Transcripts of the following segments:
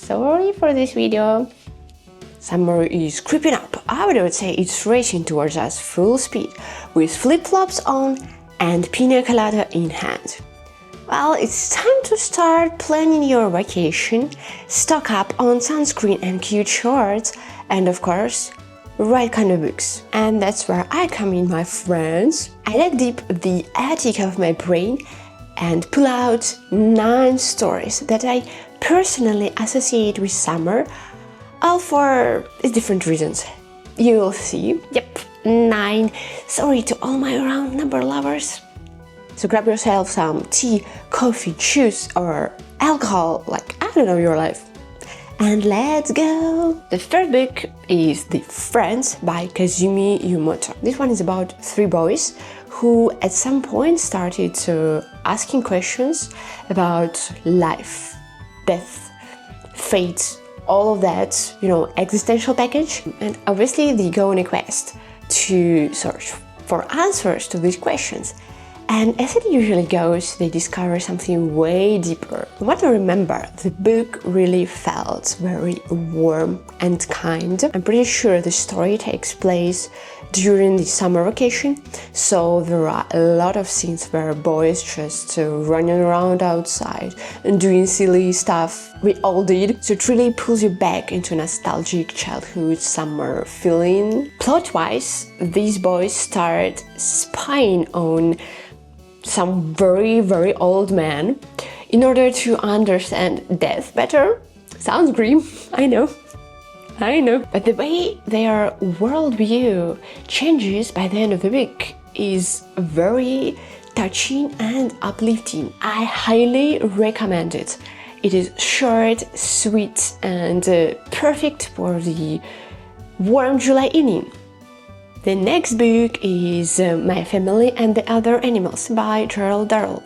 sorry for this video. Summer is creeping up. I would say it's racing towards us full speed, with flip-flops on and pina colada in hand. Well, it's time to start planning your vacation, stock up on sunscreen and cute shorts, and of course, right kind of books. And that's where I come in, my friends. I dig deep the attic of my brain and pull out 9 stories that I personally associate with summer, all for different reasons. You'll see. Yep, 9. Sorry to all my round number lovers. So grab yourself some tea, coffee, juice, or alcohol, like I don't know your life. And let's go! The first book is The Friends by Kazumi Yumoto. This one is about 3 boys who at some point started asking questions about life, death, fate, all of that, existential package. And obviously they go on a quest to search for answers to these questions. And as it usually goes, they discover something way deeper. From what I remember, the book really felt very warm and kind. I'm pretty sure the story takes place during the summer vacation, so there are a lot of scenes where boys just running around outside and doing silly stuff we all did. So it really pulls you back into nostalgic childhood summer feeling. Plot-wise, these boys start spying on some very, very old man in order to understand death better. Sounds grim, I know. But the way their worldview changes by the end of the book is very touching and uplifting. I highly recommend it. It is short, sweet, and perfect for the warm July evening. The next book is My Family and the Other Animals by Gerald Durrell.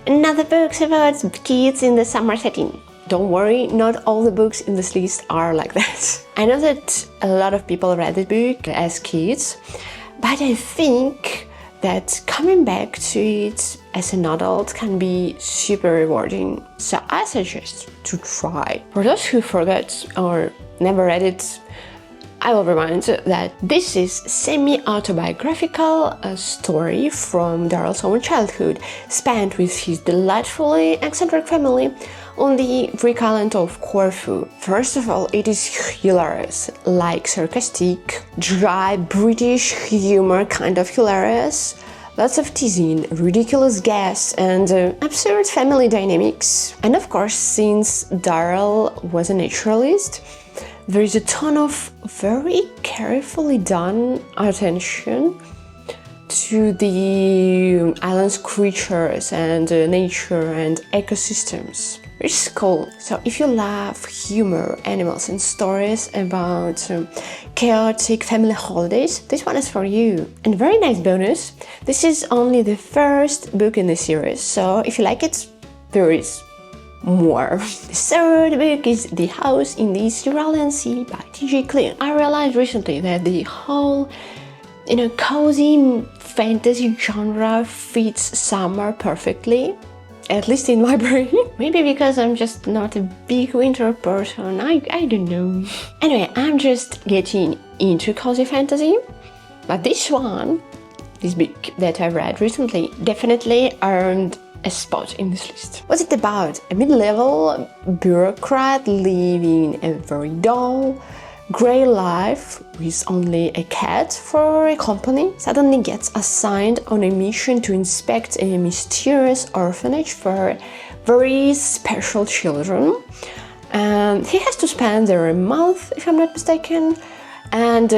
Another book about kids in the summer setting. Don't worry, not all the books in this list are like that. I know that a lot of people read this book as kids, but I think that coming back to it as an adult can be super rewarding. So I suggest to try. For those who forgot or never read it, I will remind that this is semi-autobiographical story from Durrell's own childhood, spent with his delightfully eccentric family on the Greek island of Corfu. First of all, it is hilarious, like sarcastic, dry British humor kind of hilarious. Lots of teasing, ridiculous guests, and absurd family dynamics. And of course, since Durrell was a naturalist, there is a ton of very carefully done attention to the island's creatures and nature and ecosystems. It's cool. So if you love humor, animals, and stories about chaotic family holidays, this one is for you. And very nice bonus, this is only the first book in the series, so if you like it, there is more. The third book is The House in the Cerulean Sea by Klune. I realized recently that the whole, cozy fantasy genre fits summer perfectly, at least in my brain. Maybe because I'm just not a big winter person, I don't know. Anyway, I'm just getting into cozy fantasy, but this book that I read recently definitely earned a spot in this list. What's it about? A mid-level bureaucrat living a very dull, grey life with only a cat for a company suddenly gets assigned on a mission to inspect a mysterious orphanage for very special children. And he has to spend there a month, if I'm not mistaken, and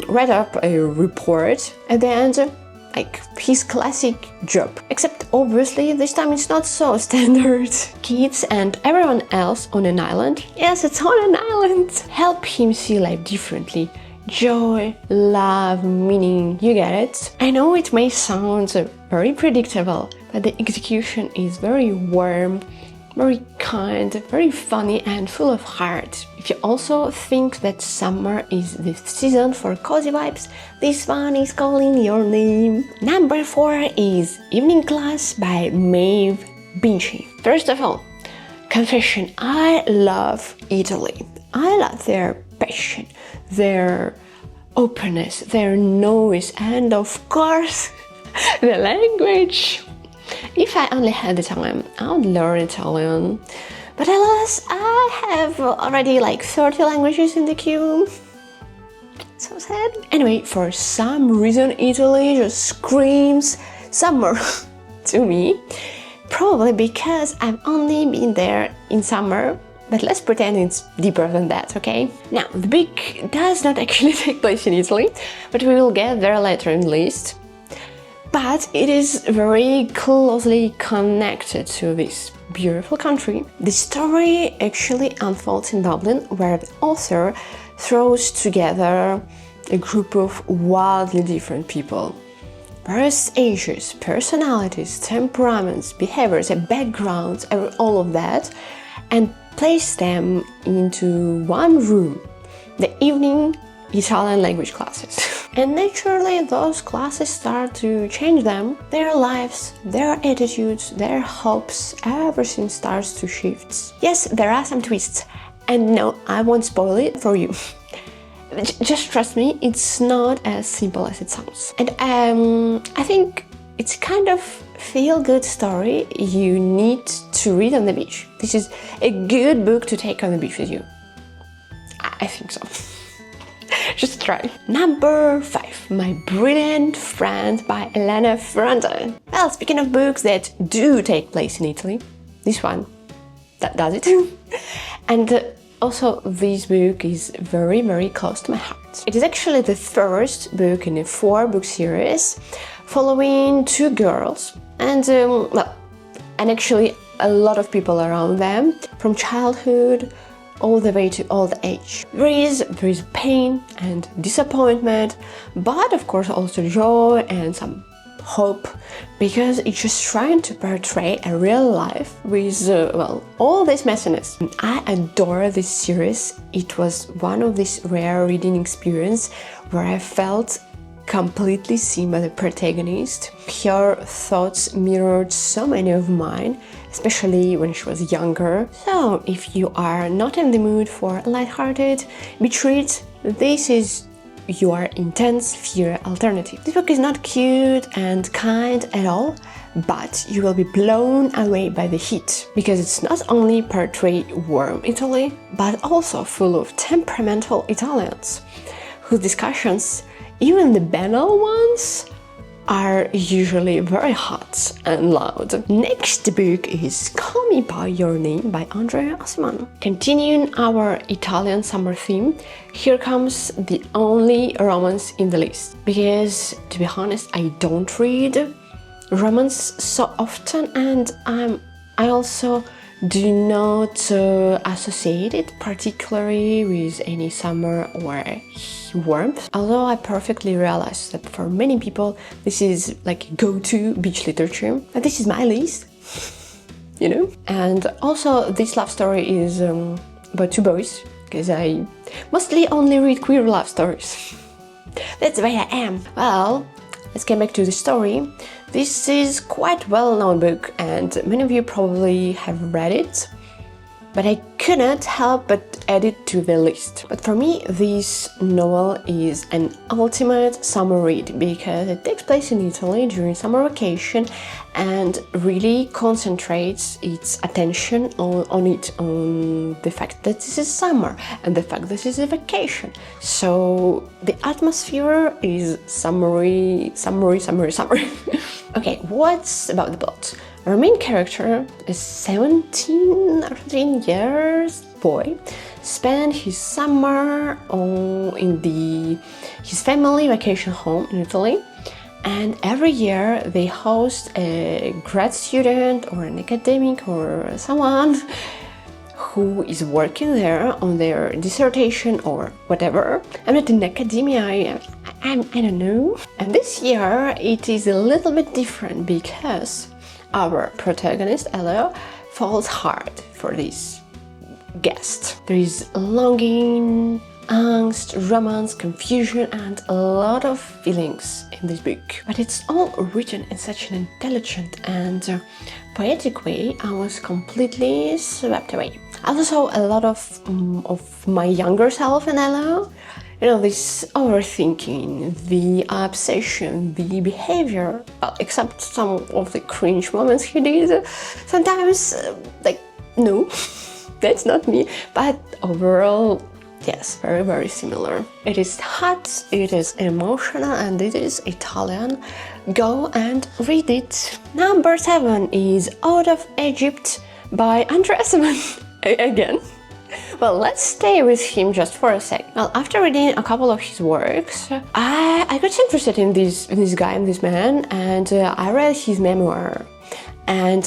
write up a report at the end, like his classic job. Except obviously this time it's not so standard. Kids and everyone else on an island, yes, it's on an island, help him see life differently. Joy, love, meaning, you get it. I know it may sound very predictable, but the execution is very warm, very kind, very funny, and full of heart. If you also think that summer is the season for cozy vibes, this one is calling your name. Number 4 is Evening Class by Maeve, Binchy. First of all, Confession, I love Italy. I love their passion, their openness, their noise, and of course, the language. If I only had the time, I would learn Italian. But alas, I have already like 30 languages in the queue. So sad. Anyway, for some reason, Italy just screams summer to me. Probably because I've only been there in summer, but let's pretend it's deeper than that, okay? Now, the book does not actually take place in Italy, but we will get there later in the list. But it is very closely connected to this beautiful country. The story actually unfolds in Dublin, where the author throws together a group of wildly different people. Various ages, personalities, temperaments, behaviors, and backgrounds, all of that, and place them into one room, the evening Italian language classes. And naturally, those classes start to change them, their lives, their attitudes, their hopes, everything starts to shift. Yes, there are some twists, and no, I won't spoil it for you. Just trust me, it's not as simple as it sounds. And I think it's kind of feel-good story you need to read on the beach. This is a good book to take on the beach with you. I think so. Just try. Number 5, My Brilliant Friend by Elena Ferrante. Well, speaking of books that do take place in Italy, this one that does it. And also, this book is very, very close to my heart. It is actually the first book in a 4-book series following 2 girls and, and actually a lot of people around them from childhood all the way to old age. There is pain and disappointment, but of course also joy and some hope, because it's just trying to portray a real life with, all this messiness. I adore this series. It was one of these rare reading experience where I felt completely seen by the protagonist. Her thoughts mirrored so many of mine, especially when she was younger. So if you are not in the mood for a lighthearted retreat, this is your intense fear alternative. This book is not cute and kind at all, but you will be blown away by the heat, because it's not only portray warm Italy, but also full of temperamental Italians, whose discussions, even the banal ones, are usually very hot and loud. Next book is Call Me By Your Name by André Aciman. Continuing our Italian summer theme, here comes the only romance in the list. Because, to be honest, I don't read romance so often, and I also do not associate it particularly with any summer or warmth. Although I perfectly realize that for many people this is like go-to beach literature, but this is my list, you know. And also this love story is about 2 boys, because I mostly only read queer love stories. That's the way I am. Well, let's get back to the story. This is quite a well-known book and many of you probably have read it, but I couldn't help but add it to the list. But for me, this novel is an ultimate summer read, because it takes place in Italy during summer vacation and really concentrates its attention on the fact that this is summer and the fact that this is a vacation. So the atmosphere is summery. Okay, what's about the plot? Our main character, a 17 or 18 years boy, spent his summer in his family vacation home in Italy, and every year they host a grad student or an academic or someone who is working there on their dissertation or whatever. I'm not in academia, I don't know. And this year it is a little bit different, because our protagonist, Elena, falls hard for this guest. There is longing, angst, romance, confusion, and a lot of feelings in this book. But it's all written in such an intelligent and poetic way, I was completely swept away. I also saw a lot of my younger self in Ella. You know, this overthinking, the obsession, the behavior, well, except some of the cringe moments he did. Sometimes, like, no, that's not me. But overall, yes, very, very similar. It is hot, it is emotional, and it is Italian. Go and read it. Number 7 is Out of Egypt by André again. Well, let's stay with him just for a sec. Well, after reading a couple of his works, I got interested in this guy, in this man, and I read his memoir. And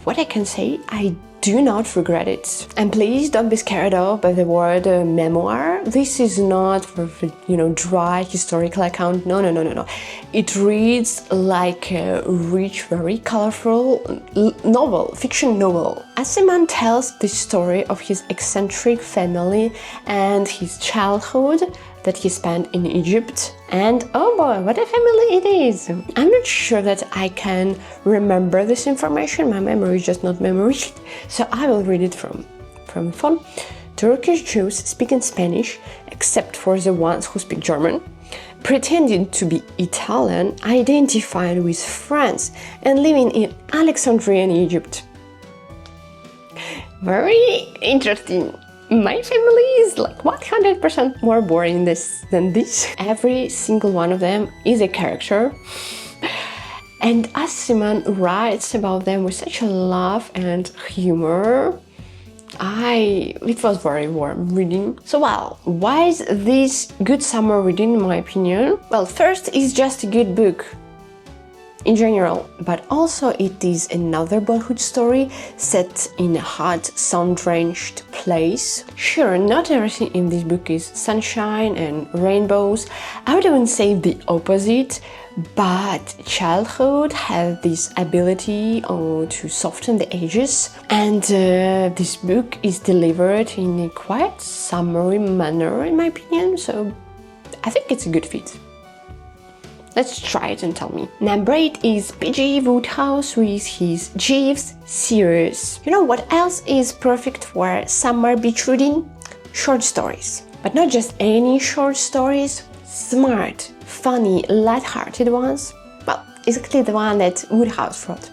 what I can say, I do not regret it. And please don't be scared off by the word memoir. This is not for, you know, dry historical account. No. It reads like a rich, very colorful novel, fiction novel. Aciman tells the story of his eccentric family and his childhood that he spent in Egypt. And oh boy, what a family it is! I'm not sure that I can remember this information. My memory is just not memory. So I will read it from the phone. Turkish Jews speaking Spanish, except for the ones who speak German, pretending to be Italian, identified with France, and living in Alexandrian Egypt. Very interesting. My family is like 100% more boring than this. Every single one of them is a character. And Aciman writes about them with such a love and humor. It was very warm reading. So well, why is this good summer reading in my opinion? Well, first, it's just a good book in general, but also it is another boyhood story set in a hot, sun-drenched place. Sure, not everything in this book is sunshine and rainbows. I would even say the opposite, but childhood has this ability to soften the edges, and this book is delivered in a quite summery manner in my opinion, so I think it's a good fit. Let's try it and tell me. Number 8 is Binchy Wodehouse with his Jeeves series. You know what else is perfect for summer beach reading? Short stories. But not just any short stories, smart, funny, light-hearted ones. Well, exactly the one that Wodehouse wrote.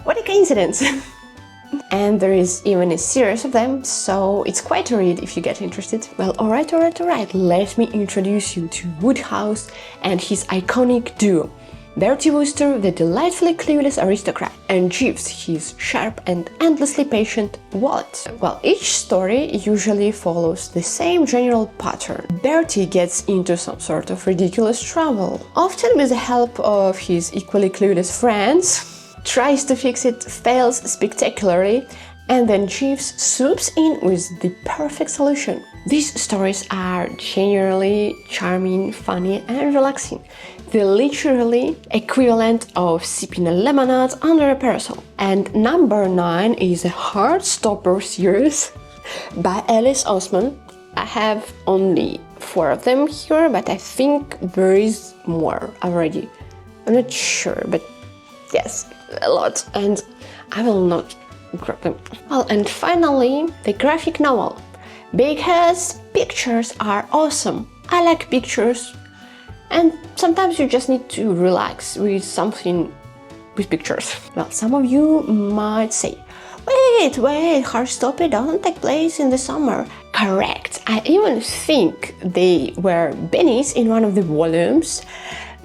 What a coincidence! And there is even a series of them, so it's quite a read if you get interested. Well, alright, let me introduce you to Wodehouse and his iconic duo. Bertie Wooster, the delightfully clueless aristocrat, and Jeeves, his sharp and endlessly patient wallet. Well, each story usually follows the same general pattern. Bertie gets into some sort of ridiculous trouble, often with the help of his equally clueless friends, tries to fix it, fails spectacularly, and then Jeeves swoops in with the perfect solution. These stories are genuinely charming, funny, and relaxing. The literally equivalent of sipping a lemonade under a parasol. And number 9 is a Heartstopper series by Oseman. I have only 4 of them here, but I think there is more already. I'm not sure, but yes, a lot, and I will not grab them. Well, and finally, the graphic novel, because pictures are awesome. I like pictures, and sometimes you just need to relax with something with pictures. Well, some of you might say, wait, Heartstopper doesn't take place in the summer. Correct, I even think they were bennies in one of the volumes.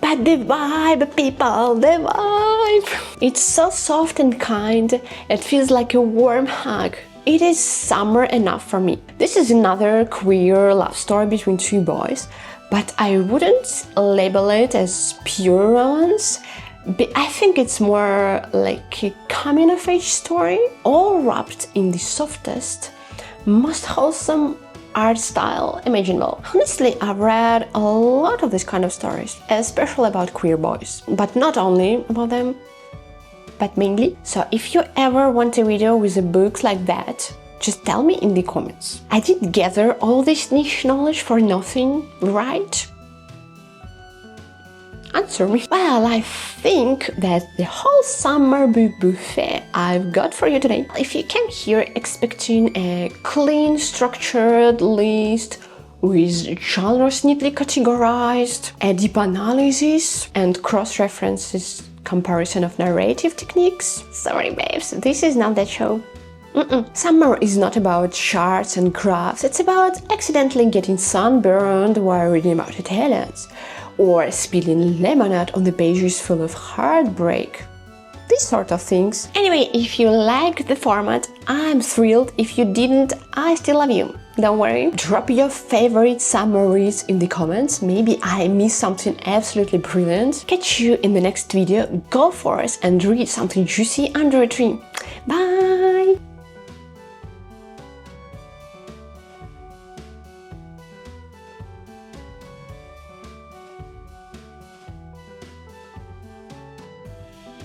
But the vibe, people, the vibe! It's so soft and kind, it feels like a warm hug. It is summer enough for me. This is another queer love story between 2 boys, but I wouldn't label it as pure romance. I think it's more like a coming-of-age story, all wrapped in the softest, most wholesome art style imaginable. Honestly, I've read a lot of these kind of stories, especially about queer boys, but not only about them, but mainly. So if you ever want a video with a book like that, Just tell me in the comments. I did gather all this niche knowledge for nothing, right? Answer me. Well, I think that the whole summer book buffet I've got for you today. If you came here expecting a clean, structured list with genres neatly categorized, a deep analysis and cross-references comparison of narrative techniques, sorry babes, this is not that show. Summer is not about charts and graphs, it's about accidentally getting sunburned while reading about Italians, or spilling lemonade on the pages full of heartbreak. These sort of things. Anyway, if you liked the format, I'm thrilled. If you didn't, I still love you. Don't worry. Drop your favorite summaries in the comments. Maybe I missed something absolutely brilliant. Catch you in the next video. Go for it and read something juicy under a tree. Bye!